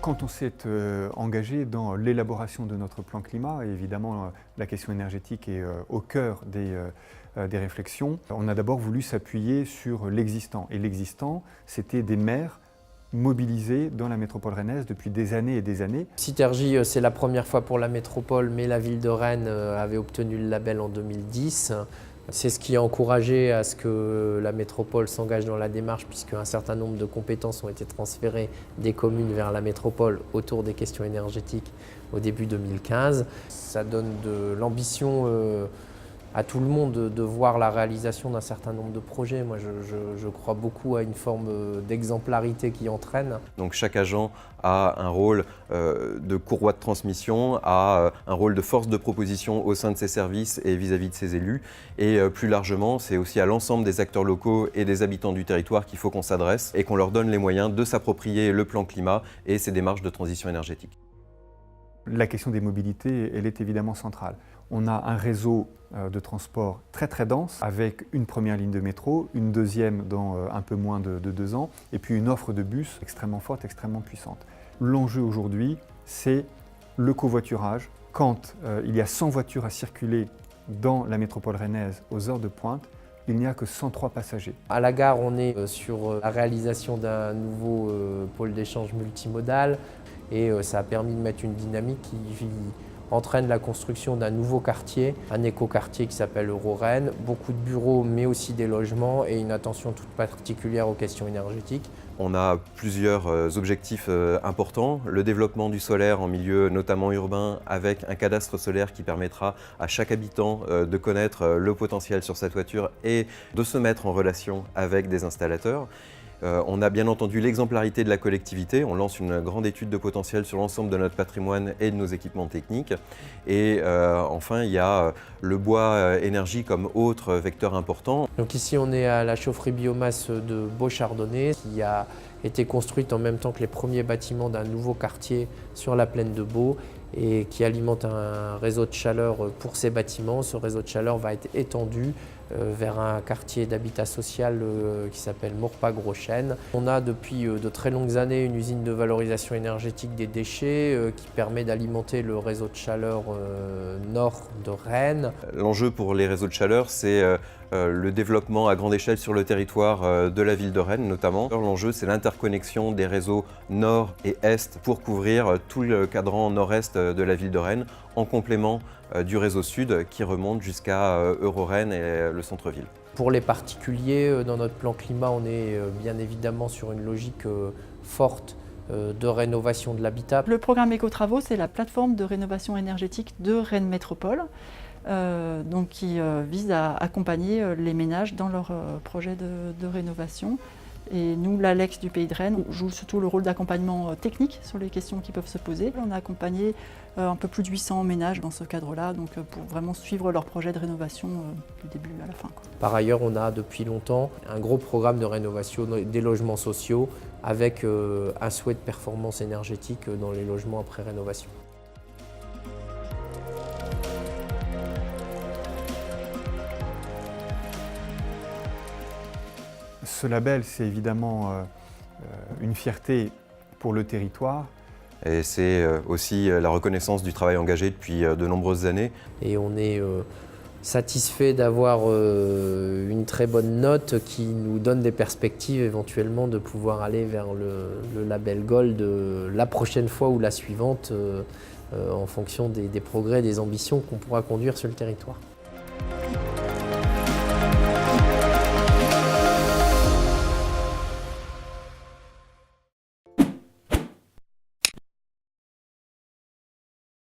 Quand on s'est engagé dans l'élaboration de notre plan climat, et évidemment la question énergétique est au cœur des réflexions, on a d'abord voulu s'appuyer sur l'existant. Et l'existant, c'était des maires mobilisés dans la métropole rennaise depuis des années et des années. Citergy, c'est la première fois pour la métropole, mais la ville de Rennes avait obtenu le label en 2010. C'est ce qui a encouragé à ce que la métropole s'engage dans la démarche, puisque un certain nombre de compétences ont été transférées des communes vers la métropole autour des questions énergétiques au début 2015. Ça donne de l'ambition à tout le monde de voir la réalisation d'un certain nombre de projets. Moi, je crois beaucoup à une forme d'exemplarité qui entraîne. Donc chaque agent a un rôle de courroie de transmission, a un rôle de force de proposition au sein de ses services et vis-à-vis de ses élus. Et plus largement, c'est aussi à l'ensemble des acteurs locaux et des habitants du territoire qu'il faut qu'on s'adresse et qu'on leur donne les moyens de s'approprier le plan climat et ses démarches de transition énergétique. La question des mobilités, elle est évidemment centrale. On a un réseau de transport très dense, avec une première ligne de métro, une deuxième dans un peu moins de 2 ans, et puis une offre de bus extrêmement forte, extrêmement puissante. L'enjeu aujourd'hui, c'est le covoiturage. Quand il y a 100 voitures à circuler dans la métropole rennaise aux heures de pointe, il n'y a que 103 passagers. À la gare, on est sur la réalisation d'un nouveau pôle d'échange multimodal, et ça a permis de mettre une dynamique qui entraîne la construction d'un nouveau quartier, un écoquartier qui s'appelle Euro-Rennes, beaucoup de bureaux mais aussi des logements et une attention toute particulière aux questions énergétiques. On a plusieurs objectifs importants. Le développement du solaire en milieu notamment urbain avec un cadastre solaire qui permettra à chaque habitant de connaître le potentiel sur sa toiture et de se mettre en relation avec des installateurs. On a bien entendu l'exemplarité de la collectivité. On lance une grande étude de potentiel sur l'ensemble de notre patrimoine et de nos équipements techniques. Et enfin, il y a le bois énergie comme autre vecteur important. Donc ici, on est à la chaufferie biomasse de Beauchardonnay, qui a été construite en même temps que les premiers bâtiments d'un nouveau quartier sur la plaine de Beau et qui alimente un réseau de chaleur pour ces bâtiments. Ce réseau de chaleur va être étendu vers un quartier d'habitat social qui s'appelle Mourpac-Gros-Chêne. On a depuis de très longues années une usine de valorisation énergétique des déchets qui permet d'alimenter le réseau de chaleur nord de Rennes. L'enjeu pour les réseaux de chaleur, c'est le développement à grande échelle sur le territoire de la ville de Rennes notamment. L'enjeu, c'est l'interconnexion des réseaux nord et est pour couvrir tout le cadran nord-est de la ville de Rennes en complément du réseau sud qui remonte jusqu'à Euro-Rennes et le centre-ville. Pour les particuliers, dans notre plan climat, on est bien évidemment sur une logique forte de rénovation de l'habitat. Le programme Éco-Travaux, c'est la plateforme de rénovation énergétique de Rennes Métropole, donc qui vise à accompagner les ménages dans leurs projets de rénovation. Et nous, l'ALEX du Pays de Rennes, joue surtout le rôle d'accompagnement technique sur les questions qui peuvent se poser. On a accompagné un peu plus de 800 ménages dans ce cadre-là, donc pour vraiment suivre leur projet de rénovation du début à la fin. Par ailleurs, on a depuis longtemps un gros programme de rénovation des logements sociaux avec un souhait de performance énergétique dans les logements après rénovation. Ce label, c'est évidemment une fierté pour le territoire. Et c'est aussi la reconnaissance du travail engagé depuis de nombreuses années. Et on est satisfait d'avoir une très bonne note qui nous donne des perspectives éventuellement de pouvoir aller vers le label Gold la prochaine fois ou la suivante en fonction des progrès, des ambitions qu'on pourra conduire sur le territoire.